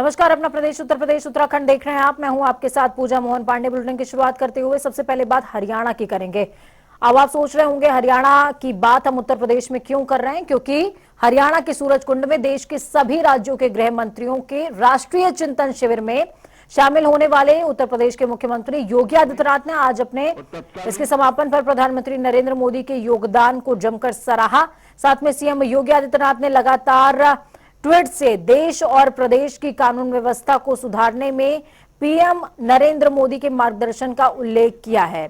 नमस्कार, अपना प्रदेश उत्तर प्रदेश उत्तराखंड देख रहे हैं आप। मैं हूं आपके साथ पूजा मोहन पांडे। बुलेटिन की शुरुआत करते हुए सबसे पहले बात हरियाणा की करेंगे। अब आप सोच रहे होंगे हरियाणा की बात हम उत्तर प्रदेश में क्यों कर रहे हैं, क्योंकि हरियाणा के सूरजकुंड में देश के सभी राज्यों के गृह मंत्रियों के राष्ट्रीय चिंतन शिविर में शामिल होने वाले उत्तर प्रदेश के मुख्यमंत्री योगी आदित्यनाथ ने आज अपने इसके समापन पर प्रधानमंत्री नरेंद्र मोदी के योगदान को जमकर सराहा। साथ में सीएम योगी आदित्यनाथ ने लगातार ट्वीट से देश और प्रदेश की कानून व्यवस्था को सुधारने में पीएम नरेंद्र मोदी के मार्गदर्शन का उल्लेख किया है।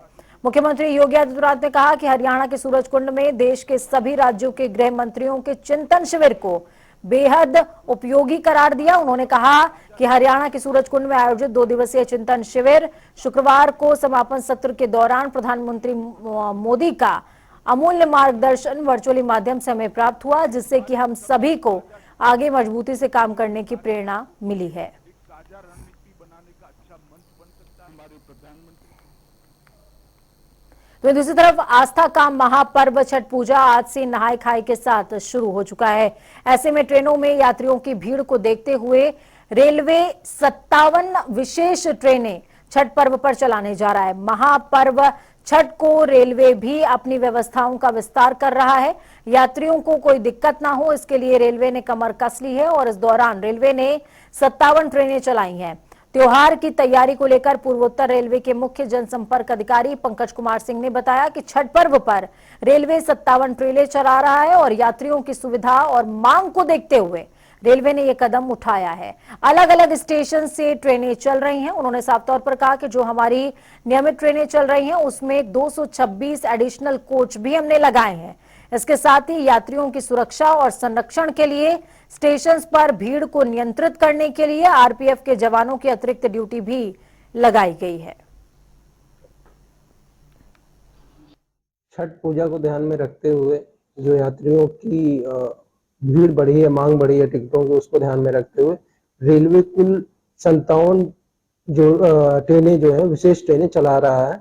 मुख्यमंत्री योगी आदित्यनाथ ने कहा कि हरियाणा के सूरजकुंड में देश के सभी राज्यों के गृह मंत्रियों के चिंतन शिविर को बेहद उपयोगी करार दिया। उन्होंने कहा कि हरियाणा के सूरजकुंड में आयोजित 2 दिवसीय चिंतन शिविर शुक्रवार को समापन सत्र के दौरान प्रधानमंत्री मोदी का अमूल्य मार्गदर्शन वर्चुअली माध्यम से हमें प्राप्त हुआ, जिससे कि हम सभी को आगे मजबूती से काम करने की प्रेरणा मिली है। तो दूसरी तरफ आस्था का महापर्व छठ पूजा आज से नहाय खाए के साथ शुरू हो चुका है। ऐसे में ट्रेनों में यात्रियों की भीड़ को देखते हुए रेलवे 57 विशेष ट्रेनें छठ पर्व पर चलाने जा रहा है। महापर्व छठ को रेलवे भी अपनी व्यवस्थाओं का विस्तार कर रहा है। यात्रियों को कोई दिक्कत ना हो, इसके लिए रेलवे ने कमर कस ली है और इस दौरान रेलवे ने 57 ट्रेनें चलाई हैं। त्योहार की तैयारी को लेकर पूर्वोत्तर रेलवे के मुख्य जनसंपर्क अधिकारी पंकज कुमार सिंह ने बताया कि छठ पर्व पर रेलवे 57 ट्रेनें चला रहा है और यात्रियों की सुविधा और मांग को देखते हुए रेलवे ने यह कदम उठाया है। अलग अलग स्टेशन से ट्रेनें चल रही हैं। उन्होंने साफ तौर पर कहा कि जो हमारी नियमित ट्रेनें चल रही हैं उसमें 226 एडिशनल कोच भी हमने लगाए हैं। इसके साथ ही यात्रियों की सुरक्षा और संरक्षण के लिए स्टेशन पर भीड़ को नियंत्रित करने के लिए आरपीएफ के जवानों की अतिरिक्त ड्यूटी भी लगाई गई है। छठ पूजा को ध्यान में रखते हुए जो यात्रियों की भीड़ बढ़ी है, मांग बढ़ी है टिकटों की, उसको ध्यान में रखते हुए रेलवे कुल 57 जो ट्रेनें जो है विशेष ट्रेनें चला रहा है।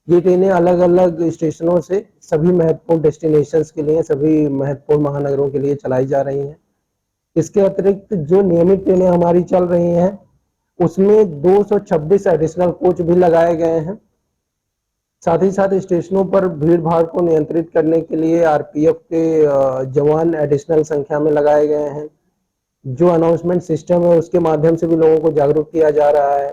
ये ट्रेनें अलग अलग स्टेशनों से सभी महत्वपूर्ण डेस्टिनेशंस के लिए, सभी महत्वपूर्ण महानगरों के लिए चलाई जा रही हैं। इसके अतिरिक्त जो नियमित ट्रेनें हमारी चल रही हैं उसमें 226 एडिशनल कोच भी लगाए गए हैं। साथ ही साथ स्टेशनों पर भीड़ भाड़ को नियंत्रित करने के लिए आरपीएफ के जवान एडिशनल संख्या में लगाए गए हैं। जो अनाउंसमेंट सिस्टम है उसके माध्यम से भी लोगों को जागरूक किया जा रहा है।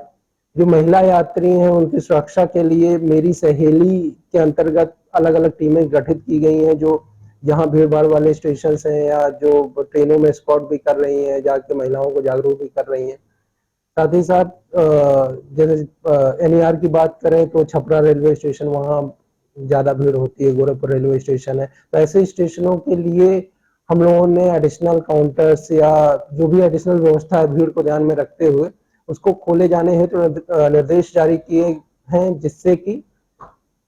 जो महिला यात्री हैं उनकी सुरक्षा के लिए मेरी सहेली के अंतर्गत अलग अलग टीमें गठित की गई हैं, जो जहां भीड़ भाड़ वाले स्टेशन हैं या जो ट्रेनों में स्पॉट भी कर रही हैं, जाके महिलाओं को जागरूक भी कर रही हैं। साथ ही साथ जैसे एनईआर की बात करें तो छपरा रेलवे स्टेशन, वहाँ ज्यादा भीड़ होती है, गोरखपुर रेलवे स्टेशन है, तो ऐसे स्टेशनों के लिए हम लोगों ने एडिशनल काउंटर्स या जो भी एडिशनल व्यवस्था है भीड़ को ध्यान में रखते हुए उसको खोले जाने हेतु निर्देश जारी किए हैं, जिससे कि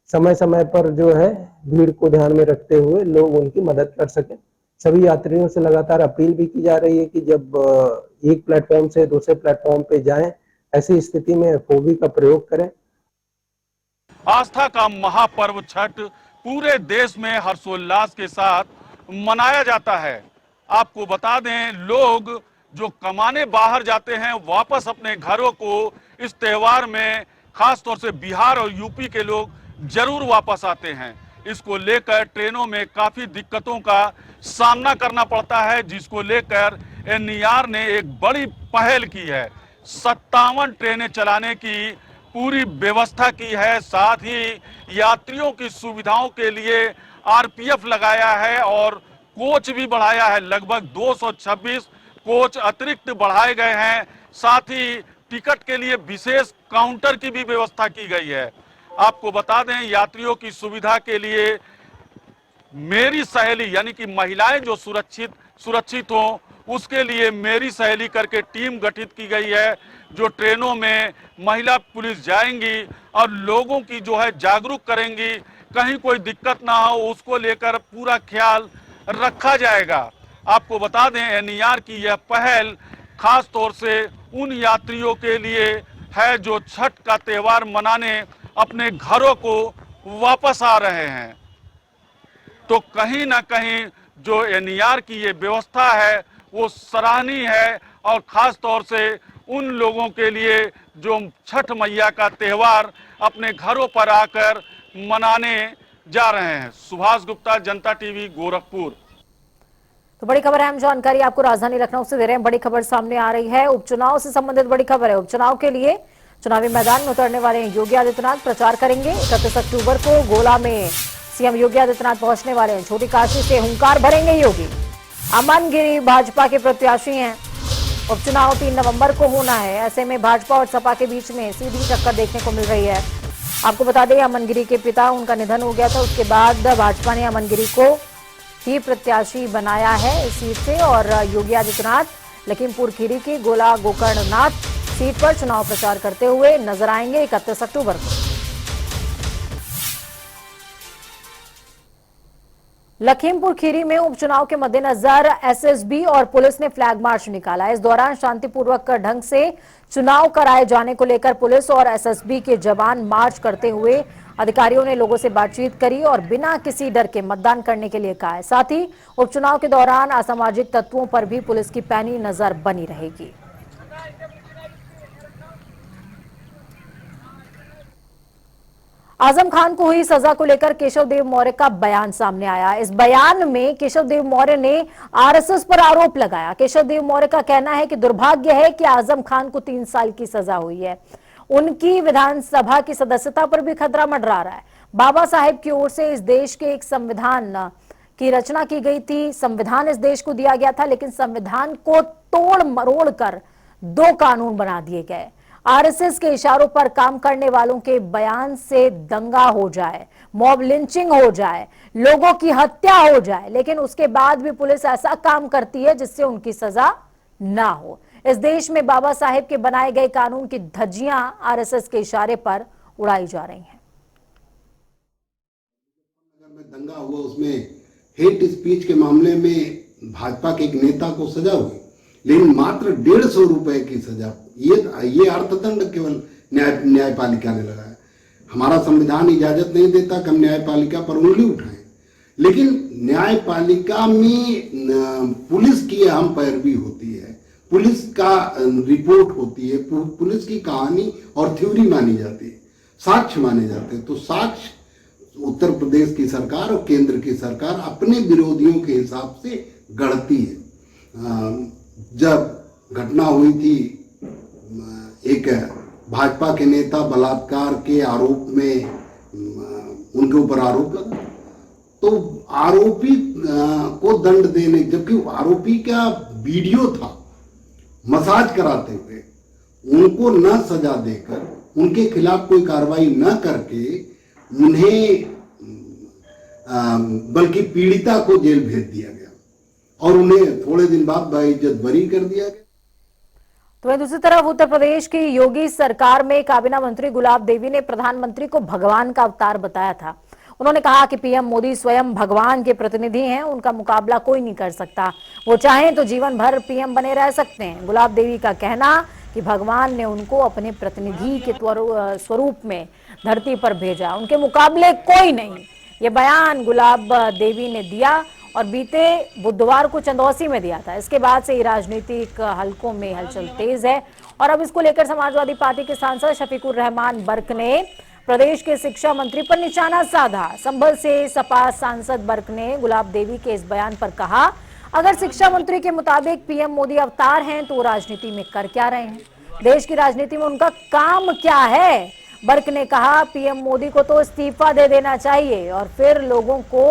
समय समय पर जो है भीड़ को ध्यान में रखते हुए लोग उनकी मदद कर सकें। सभी यात्रियों से लगातार अपील भी की जा रही है कि जब एक प्लेटफॉर्म से दूसरे प्लेटफॉर्म पे जाएं, ऐसी स्थिति में एफओबी का प्रयोग करें। आस्था का महापर्व छठ पूरे देश में हर्षोल्लास के साथ मनाया जाता है। आपको बता दें, लोग जो कमाने बाहर जाते हैं वापस अपने घरों को इस त्योहार में खास तौर से बिहार और यूपी के लोग जरूर वापस आते हैं। इसको लेकर ट्रेनों में काफी दिक्कतों का सामना करना पड़ता है, जिसको लेकर एनईआर ने एक बड़ी पहल की है। 57 ट्रेनें चलाने की पूरी व्यवस्था की है। साथ ही यात्रियों की सुविधाओं के लिए आरपीएफ लगाया है और कोच भी बढ़ाया है। लगभग 226 कोच अतिरिक्त बढ़ाए गए हैं। साथ ही टिकट के लिए विशेष काउंटर की भी व्यवस्था की गई है। आपको बता दें, यात्रियों की सुविधा के लिए मेरी सहेली यानी कि महिलाएं जो सुरक्षित हो उसके लिए मेरी सहेली करके टीम गठित की गई है, जो ट्रेनों में महिला पुलिस जाएंगी और लोगों की जो है जागरूक करेंगी। कहीं कोई दिक्कत ना हो उसको लेकर पूरा ख्याल रखा जाएगा। आपको बता दें, एनईआर की यह पहल खास तौर से उन यात्रियों के लिए है जो छठ का त्योहार मनाने अपने घरों को वापस आ रहे हैं। तो कहीं ना कहीं जो एनईआर की ये व्यवस्था है वो सराहनीय है और खास तौर से उन लोगों के लिए जो छठ मैया का त्यौहार अपने घरों पर आकर मनाने जा रहे हैं। सुभाष गुप्ता, जनता टीवी, गोरखपुर। तो बड़ी खबर है, हम जानकारी आपको राजधानी लखनऊ से दे रहे हैं। बड़ी खबर सामने आ रही है, उपचुनाव से संबंधित बड़ी खबर है। उपचुनाव के लिए चुनावी मैदान में उतरने वाले योगी आदित्यनाथ प्रचार करेंगे। 31 अक्टूबर को गोला में सीएम योगी आदित्यनाथ पहुंचने वाले हैं। छोटी काशी से हुंकार भरेंगे योगी। अमन गिरी भाजपा के प्रत्याशी हैं। उपचुनाव 3 नवंबर को होना है। ऐसे में भाजपा और सपा के बीच में सीधी टक्कर देखने को मिल रही है। आपको बता दें, अमन गिरी के पिता, उनका निधन हो गया था। उसके बाद भाजपा ने अमन गिरी को ही प्रत्याशी बनाया है इस सीट से और योगी आदित्यनाथ लखीमपुर खीरी की गोला गोकर्णनाथ सीट पर चुनाव प्रचार करते हुए नजर आएंगे 31 अक्टूबर को। लखीमपुर खीरी में उपचुनाव के मद्देनजर एसएसबी और पुलिस ने फ्लैग मार्च निकाला। इस दौरान शांतिपूर्वक ढंग से चुनाव कराए जाने को लेकर पुलिस और एसएसबी के जवान मार्च करते हुए अधिकारियों ने लोगों से बातचीत करी और बिना किसी डर के मतदान करने के लिए कहा है। साथ ही उपचुनाव के दौरान असामाजिक तत्वों पर भी पुलिस की पैनी नजर बनी रहेगी। आजम खान को हुई सजा को लेकर केशव देव मौर्य का बयान सामने आया। इस बयान में केशव देव मौर्य ने आरएसएस पर आरोप लगाया। केशव देव मौर्य का कहना है कि दुर्भाग्य है कि आजम खान को 3 साल की सजा हुई है। उनकी विधानसभा की सदस्यता पर भी खतरा मंडरा रहा है। बाबा साहेब की ओर से इस देश के एक संविधान की रचना की गई थी। संविधान इस देश को दिया गया था, लेकिन संविधान को तोड़ मरोड़ कर 2 कानून बना दिए गए। आरएसएस के इशारों पर काम करने वालों के बयान से दंगा हो जाए, मॉब लिंचिंग हो जाए, लोगों की हत्या हो जाए, लेकिन उसके बाद भी पुलिस ऐसा काम करती है जिससे उनकी सजा ना हो। इस देश में बाबा साहेब के बनाए गए कानून की धज्जियां आरएसएस के इशारे पर उड़ाई जा रही हैं। में दंगा हुआ, उसमें हेट स्पीच के मामले में भाजपा के एक नेता को सजा हुई, लेकिन मात्र 150 रुपए की सजा। ये अर्थदंड केवल न्यायपालिका ने लगाया। हमारा संविधान इजाजत नहीं देता कि हम न्यायपालिका पर उंगली उठाएं, लेकिन न्यायपालिका में पुलिस की अहम पैरवी होती है, पुलिस का रिपोर्ट होती है, पुलिस की कहानी और थ्योरी मानी जाती है, साक्ष्य माने जाते हैं। तो साक्ष्य उत्तर प्रदेश की सरकार और केंद्र की सरकार अपने विरोधियों के हिसाब से गढ़ती है। जब घटना हुई थी, एक भाजपा के नेता बलात्कार के आरोप में उनके ऊपर आरोप लगा, तो आरोपी को दंड देने, जबकि आरोपी का वीडियो था मसाज कराते हुए, उनको न सजा देकर, उनके खिलाफ कोई कार्रवाई न करके उन्हें बल्कि पीड़िता को जेल भेज दिया गया और उन्हें थोड़े दिन बाद बाइज्जत बरी कर दिया गया। तो वहीं दूसरी तरफ उत्तर प्रदेश की योगी सरकार में काबीना मंत्री गुलाब देवी ने प्रधानमंत्री को भगवान का अवतार बताया था। उन्होंने कहा कि पीएम मोदी स्वयं भगवान के प्रतिनिधि हैं, उनका मुकाबला कोई नहीं कर सकता। वो चाहें तो जीवन भर पीएम बने रह सकते हैं। गुलाब देवी का कहना कि भगवान ने उनको अपने प्रतिनिधि के स्वरूप में धरती पर भेजा, उनके मुकाबले कोई नहीं। ये बयान गुलाब देवी ने दिया और बीते बुधवार को चंदौसी में दिया था। इसके बाद से ही राजनीतिक हलकों में हलचल तेज है और अब इसको लेकर समाजवादी पार्टी के सांसद शफीकुर रहमान बर्क ने प्रदेश के शिक्षा मंत्री पर निशाना साधा। संभल से सपा सांसद बर्क ने गुलाब देवी के इस बयान पर कहा, अगर शिक्षा मंत्री के मुताबिक पीएम मोदी अवतार हैं तो राजनीति में कर क्या रहे हैं, देश की राजनीति में उनका काम क्या है। बर्क ने कहा, पीएम मोदी को तो इस्तीफा दे देना चाहिए और फिर लोगों को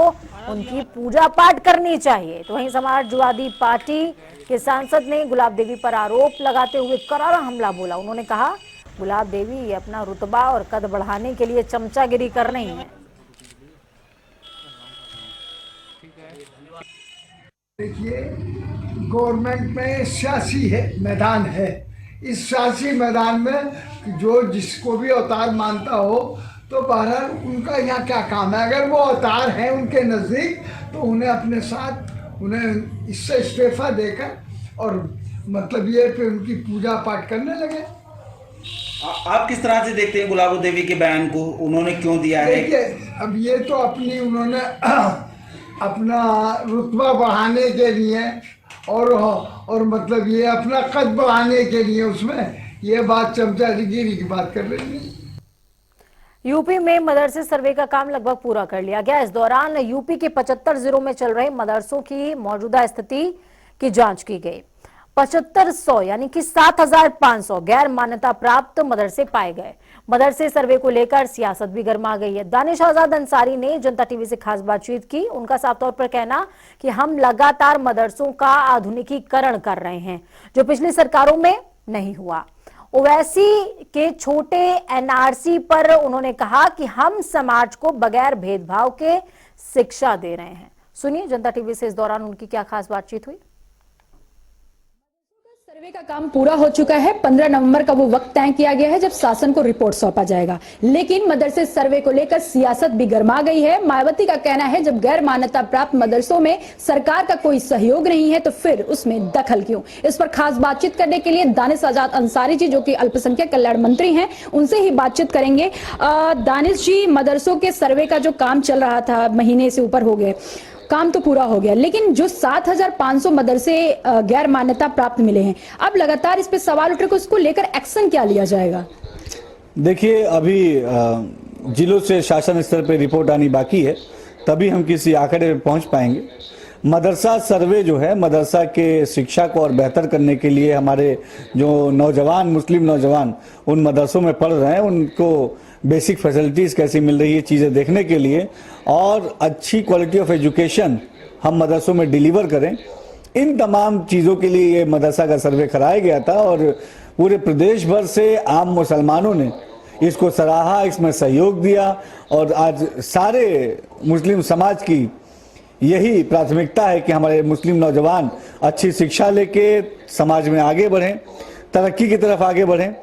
उनकी पूजा पाठ करनी चाहिए। तो वहीं समाजवादी पार्टी के सांसद ने गुलाब देवी पर आरोप लगाते हुए करारा हमला बोला। उन्होंने कहा, गुलाब देवी अपना रुतबा और कद बढ़ाने के लिए चमचागिरी कर रही हैं। देखिए, गवर्नमेंट में सियासी मैदान है। इस सियासी मैदान में जो जिसको भी अवतार मानता हो, तो बहरहाल उनका यहाँ क्या काम है। अगर वो अवतार हैं उनके नज़दीक, तो उन्हें अपने साथ, उन्हें इससे इस्तीफा देकर और मतलब ये फिर उनकी पूजा पाठ करने लगे। आप किस तरह से देखते हैं गुलाब देवी के बयान को, उन्होंने क्यों दिया है? देखिए, अब ये तो उन्होंने अपना रुतबा बढ़ाने के लिए और मतलब ये अपना कद बढ़ाने के लिए उसमें ये बात चमचागिरी की बात कर रही है। यूपी में मदरसे सर्वे का काम लगभग पूरा कर लिया गया। इस दौरान यूपी के 75 जिलों में चल रहे मदरसों की मौजूदा स्थिति की जांच की गई। 7500 यानी कि 7500 गैर मान्यता प्राप्त मदरसे पाए गए। मदरसे सर्वे को लेकर सियासत भी गर्मा गई है। दानिश आजाद अंसारी ने जनता टीवी से खास बातचीत की। उनका साफ तौर पर कहना कि हम लगातार मदरसों का आधुनिकीकरण कर रहे हैं, जो पिछली सरकारों में नहीं हुआ। ओवैसी के छोटे एनआरसी पर उन्होंने कहा कि हम समाज को बगैर भेदभाव के शिक्षा दे रहे हैं। सुनिए जनता टीवी से इस दौरान उनकी क्या खास बातचीत हुई। सर्वे का काम पूरा हो चुका है। 15 नवंबर का वो वक्त तय किया गया है जब शासन को रिपोर्ट सौंपा जाएगा। लेकिन मदरसे सर्वे को लेकर सियासत भी गर्मा गई है। मायावती का कहना है जब गैर मान्यता प्राप्त मदरसों में सरकार का कोई सहयोग नहीं है तो फिर उसमें दखल क्यों। इस पर खास बातचीत करने के लिए दानिश आजाद अंसारी जी, जो कि अल्पसंख्यक कल्याण मंत्री हैं, उनसे ही बातचीत करेंगे। दानिश जी, मदरसों के सर्वे का जो काम चल रहा था, महीने से ऊपर हो गए, काम तो पूरा हो गया, लेकिन जो 7500 मदरसे गैर मान्यता प्राप्त मिले हैं, अब लगातार इस पे सवाल उठ रहे हैं, उसको लेकर एक्शन क्या लिया जाएगा? देखिए, अभी जिलों से शासन स्तर पे रिपोर्ट आनी बाकी है, तभी हम किसी आंकड़े पे पहुंच पाएंगे। मदरसा सर्वे जो है, मदरसा के शिक्षा को और बेहतर करने के लिए हमारे जो नौजवान, मुस्लिम नौजवान उन मदरसों में पढ़ रहे हैं, उनको बेसिक फैसिलिटीज़ कैसी मिल रही है, चीज़ें देखने के लिए और अच्छी क्वालिटी ऑफ एजुकेशन हम मदरसों में डिलीवर करें, इन तमाम चीज़ों के लिए ये मदरसा का सर्वे कराया गया था। और पूरे प्रदेश भर से आम मुसलमानों ने इसको सराहा, इसमें सहयोग दिया और आज सारे मुस्लिम समाज की यही प्राथमिकता है कि हमारे मुस्लिम नौजवान अच्छी शिक्षा लेके समाज में आगे बढ़ें, तरक्की की तरफ आगे बढ़ें,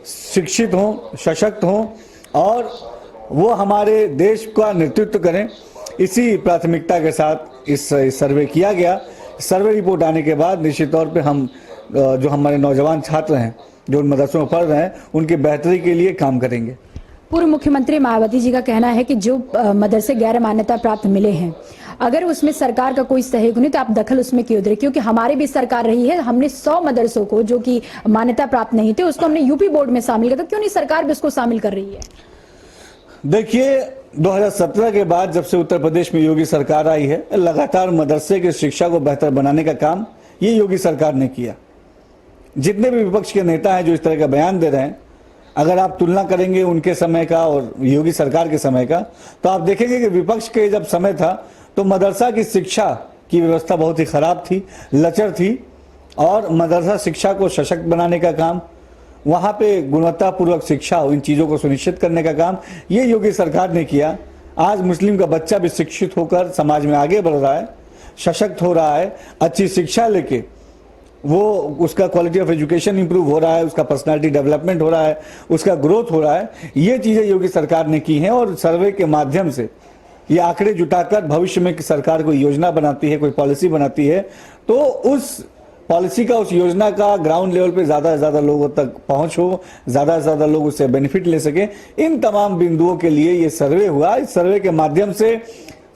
शिक्षित हों, सशक्त हों और वो हमारे देश का नेतृत्व करें। इसी प्राथमिकता के साथ इस सर्वे किया गया। सर्वे रिपोर्ट आने के बाद निश्चित तौर पे हम जो हमारे नौजवान छात्र हैं जो उन मदरसों में पढ़ रहे हैं, उनकी बेहतरी के लिए काम करेंगे। पूर्व मुख्यमंत्री मायावती जी का कहना है कि जो मदरसे गैर मान्यता प्राप्त मिले हैं, अगर उसमें सरकार का कोई सहयोग नहीं तो आप दखल उसमें क्यों दे रहे? क्योंकि हमारी भी सरकार रही है, हमने 100 मदरसों को जो कि मान्यता प्राप्त नहीं थे उसको हमने यूपी बोर्ड में शामिल किया, तो क्यों नहीं सरकार भी उसको शामिल कर रही है? देखिए, 2017 के बाद जब से उत्तर प्रदेश में योगी सरकार आई है, लगातार मदरसे की शिक्षा को बेहतर बनाने का काम ये योगी सरकार ने किया। जितने भी विपक्ष के नेता हैं जो इस तरह का बयान दे रहे हैं, अगर आप तुलना करेंगे उनके समय का और योगी सरकार के समय का, तो आप देखेंगे कि विपक्ष के जब समय था तो मदरसा की शिक्षा की व्यवस्था बहुत ही खराब थी, लचर थी और मदरसा शिक्षा को सशक्त बनाने का काम, वहाँ पे गुणवत्तापूर्वक शिक्षा हो, इन चीज़ों को सुनिश्चित करने का काम ये योगी सरकार ने किया। आज मुस्लिम का बच्चा भी शिक्षित होकर समाज में आगे बढ़ रहा है, सशक्त हो रहा है, अच्छी शिक्षा लेके वो उसका क्वालिटी ऑफ एजुकेशन इंप्रूव हो रहा है, उसका पर्सनालिटी डेवलपमेंट हो रहा है, उसका ग्रोथ हो रहा है। ये चीज़ें योगी सरकार ने की हैं और सर्वे के माध्यम से ये आंकड़े जुटाकर भविष्य में सरकार कोई योजना बनाती है, कोई पॉलिसी बनाती है, तो उस पॉलिसी का, उस योजना का ग्राउंड लेवल पे ज़्यादा से ज़्यादा लोगों तक पहुंच हो, ज़्यादा से ज़्यादा लोग उससे बेनिफिट ले सकें। इन तमाम बिंदुओं के लिए ये सर्वे हुआ। इस सर्वे के माध्यम से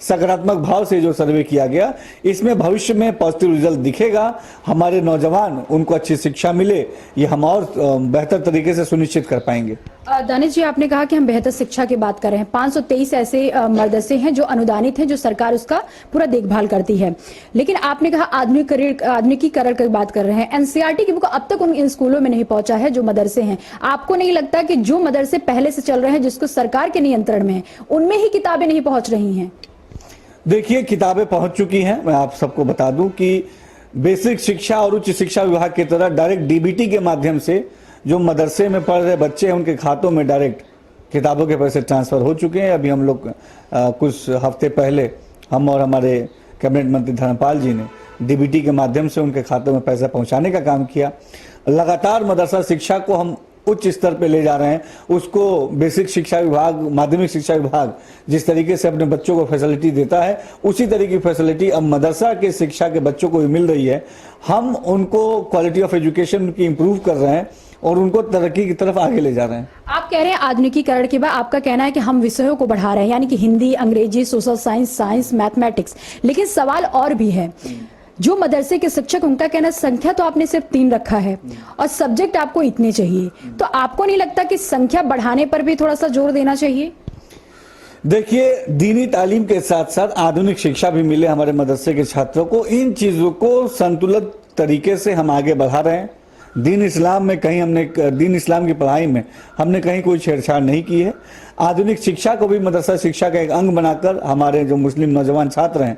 सकारात्मक भाव से जो सर्वे किया गया, इसमें भविष्य में पॉजिटिव रिजल्ट दिखेगा। हमारे नौजवान, उनको अच्छी शिक्षा मिले, ये हम और बेहतर तरीके से सुनिश्चित कर पाएंगे। दानिश जी, आपने कहा कि हम बेहतर शिक्षा की बात कर रहे हैं। 523 ऐसे मदरसे हैं जो अनुदानित हैं, जो सरकार उसका पूरा देखभाल करती है, लेकिन आपने कहा आधुनिकीकरण की बात कर रहे हैं। एनसीईआरटी की बुक अब तक उन स्कूलों में नहीं पहुंचा है जो मदरसे हैं। आपको नहीं लगता कि जो मदरसे पहले से चल रहे हैं, जिसको सरकार के नियंत्रण में है, उनमें ही किताबें नहीं पहुंच रही हैं? देखिए, किताबें पहुंच चुकी हैं। मैं आप सबको बता दूं कि बेसिक शिक्षा और उच्च शिक्षा विभाग की तरह डायरेक्ट डीबीटी के माध्यम से जो मदरसे में पढ़ रहे बच्चे हैं, उनके खातों में डायरेक्ट किताबों के पैसे ट्रांसफ़र हो चुके हैं। अभी हम लोग कुछ हफ्ते पहले हम और हमारे कैबिनेट मंत्री धर्मपाल जी ने डीबीटी के माध्यम से उनके खातों में पैसा पहुंचाने का काम किया। लगातार मदरसा शिक्षा को हम उच्च स्तर पे ले जा रहे हैं। उसको बेसिक शिक्षा विभाग, माध्यमिक शिक्षा विभाग जिस तरीके से अपने बच्चों को फैसिलिटी देता है, उसी तरीके की फैसिलिटी अब मदरसा के शिक्षा के बच्चों को भी मिल रही है। हम उनको क्वालिटी ऑफ एजुकेशन की इम्प्रूव कर रहे हैं और उनको तरक्की की तरफ आगे ले जा रहे हैं। आप कह रहे हैं आधुनिकीकरण के बाद, आपका कहना है कि हम विषयों को बढ़ा रहे हैं, यानी कि हिंदी, अंग्रेजी, सोशल साइंस, मैथमेटिक्स, लेकिन सवाल और भी है। जो मदरसे के शिक्षक, उनका कहना संख्या तो आपने सिर्फ 3 रखा है और सब्जेक्ट आपको इतने चाहिए, तो आपको नहीं लगता कि संख्या बढ़ाने पर भी थोड़ा सा जोर देना चाहिए? देखिए, दीनी तालीम के साथ साथ आधुनिक शिक्षा भी मिले हमारे मदरसे के छात्रों को। इन चीज़ों को संतुलित तरीके से हम आगे बढ़ा रहे हैं। दीन इस्लाम में कहीं दीन इस्लाम की पढ़ाई में हमने कहीं कोई छेड़छाड़ नहीं की है। आधुनिक शिक्षा को भी मदरसा शिक्षा का एक अंग बनाकर हमारे जो मुस्लिम नौजवान छात्र हैं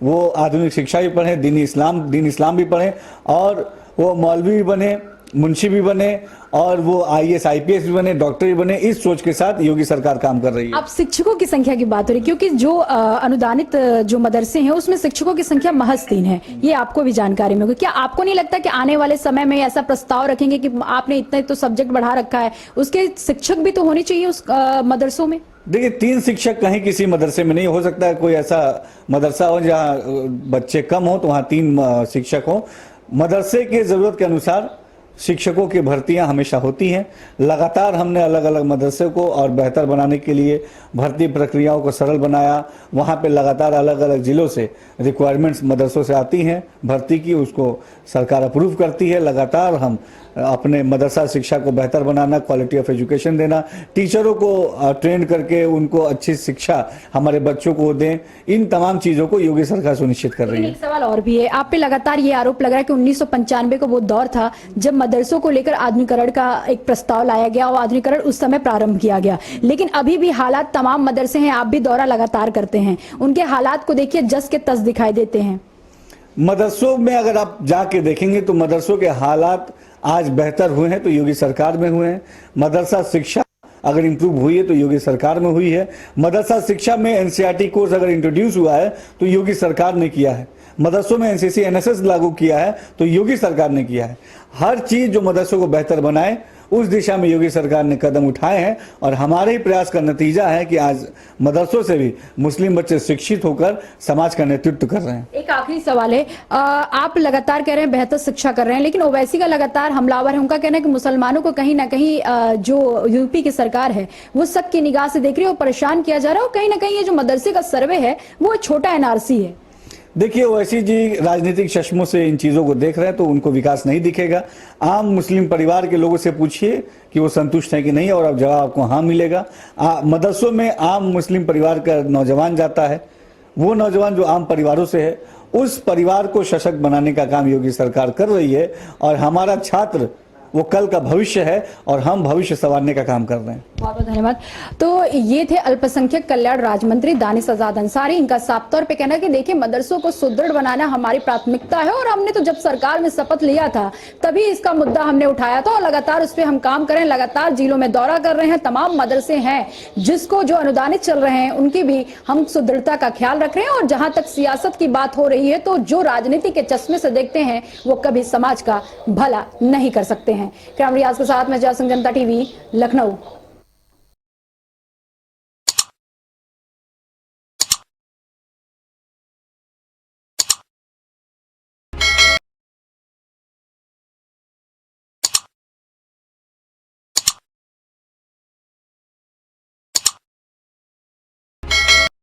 वो आधुनिक शिक्षा भी पढ़ें, दीन इस्लाम भी पढ़ें और वो मौलवी भी बने, मुंशी भी बने और वो IAS IPS भी बने, डॉक्टर भी बने। इस सोच के साथ योगी सरकार काम कर रही है। अब शिक्षकों की संख्या की बात हो रही है, क्योंकि जो अनुदानित जो मदरसे हैं उसमें शिक्षकों की संख्या महज 3 है, ये आपको भी जानकारी में होगी। क्या आपको नहीं लगता कि आने वाले समय में ऐसा प्रस्ताव रखेंगे कि आपने इतने तो सब्जेक्ट बढ़ा रखा है, उसके शिक्षक भी तो होने चाहिए उस मदरसों में? देखिए, 3 शिक्षक कहीं किसी मदरसे में नहीं हो सकता है। कोई ऐसा मदरसा हो जहाँ बच्चे कम हो तो वहाँ 3 शिक्षक हो। मदरसे के जरूरत के अनुसार शिक्षकों की भर्तियां हमेशा होती हैं। लगातार हमने अलग अलग मदरसे को और बेहतर बनाने के लिए भर्ती प्रक्रियाओं को सरल बनाया। वहाँ पे लगातार अलग अलग जिलों से रिक्वायरमेंट्स मदरसों से आती हैं भर्ती की, उसको सरकार अप्रूव करती है। लगातार हम अपने मदरसा शिक्षा को बेहतर बनाना, क्वालिटी ऑफ एजुकेशन देना, टीचरों को ट्रेन करके उनको अच्छी शिक्षा हमारे बच्चों को दें, इन तमाम चीज़ों को योगी सरकार सुनिश्चित कर रही है। एक सवाल और भी है, आप पे लगातार ये आरोप लग रहा है कि 1995 को वो दौर था जब मदरसों को लेकर आधुनिकीकरण का एक प्रस्ताव लाया गया और आधुनिकीकरण उस समय प्रारंभ किया गया, लेकिन अभी भी हालात, तमाम मदरसे हैं, आप भी दौरा लगातार करते हैं, उनके हालात को देखिए जस के तस दिखाई देते हैं। मदरसों में अगर आप जाके देखेंगे तो मदरसों के हालात आज बेहतर हुए हैं तो योगी सरकार में हुए हैं। मदरसा शिक्षा अगर इम्प्रूव हुई है तो योगी सरकार में हुई है। मदरसा शिक्षा में NCERT कोर्स अगर इंट्रोड्यूस हुआ है तो योगी सरकार ने किया है। मदरसों में NCC NSS लागू किया है तो योगी सरकार ने किया है। हर चीज जो मदरसों को बेहतर बनाए उस दिशा में योगी सरकार ने कदम उठाए हैं और हमारे ही प्रयास का नतीजा है कि आज मदरसों से भी मुस्लिम बच्चे शिक्षित होकर समाज का नेतृत्व कर रहे हैं। एक आखिरी सवाल है, आप लगातार कह रहे हैं बेहतर शिक्षा कर रहे हैं, लेकिन ओवैसी का लगातार हमलावर है, उनका कहना है कि मुसलमानों को कहीं ना कहीं जो यूपी की सरकार है वो शक की निगाह से देख रही है और परेशान किया जा रहा है, और कहीं ना कहीं ये जो मदरसे का सर्वे है वो छोटा NRC है। देखिए, ओवैसी जी राजनीतिक चश्मों से इन चीज़ों को देख रहे हैं तो उनको विकास नहीं दिखेगा। आम मुस्लिम परिवार के लोगों से पूछिए कि वो संतुष्ट हैं कि नहीं, और अब जवाब आपको हाँ मिलेगा। मदरसों में आम मुस्लिम परिवार का नौजवान जाता है, वो नौजवान जो आम परिवारों से है, उस परिवार को सशक्त बनाने का काम योगी सरकार कर रही है और हमारा छात्र वो कल का भविष्य है और हम भविष्य संवारने का काम कर रहे हैं। बहुत बहुत धन्यवाद। तो ये थे अल्पसंख्यक कल्याण राज्य मंत्री दानिश आजाद अंसारी। इनका साफ तौर पे कहना है कि देखिए, मदरसों को सुदृढ़ बनाना हमारी प्राथमिकता है और हमने तो जब सरकार में शपथ लिया था तभी इसका मुद्दा हमने उठाया था और लगातार उस पर हम काम कर रहे हैं। लगातार जिलों में दौरा कर रहे हैं। तमाम मदरसे हैं जिसको जो अनुदानित चल रहे हैं उनकी भी हम सुदृढ़ता का ख्याल रख रहे हैं। और जहां तक सियासत की बात हो रही है तो जो राजनीति के चश्मे से देखते हैं वो कभी समाज का भला नहीं कर सकते हैं। कैमरा रियाज के साथ मैं जयसिंह, जनता TV, लखनऊ।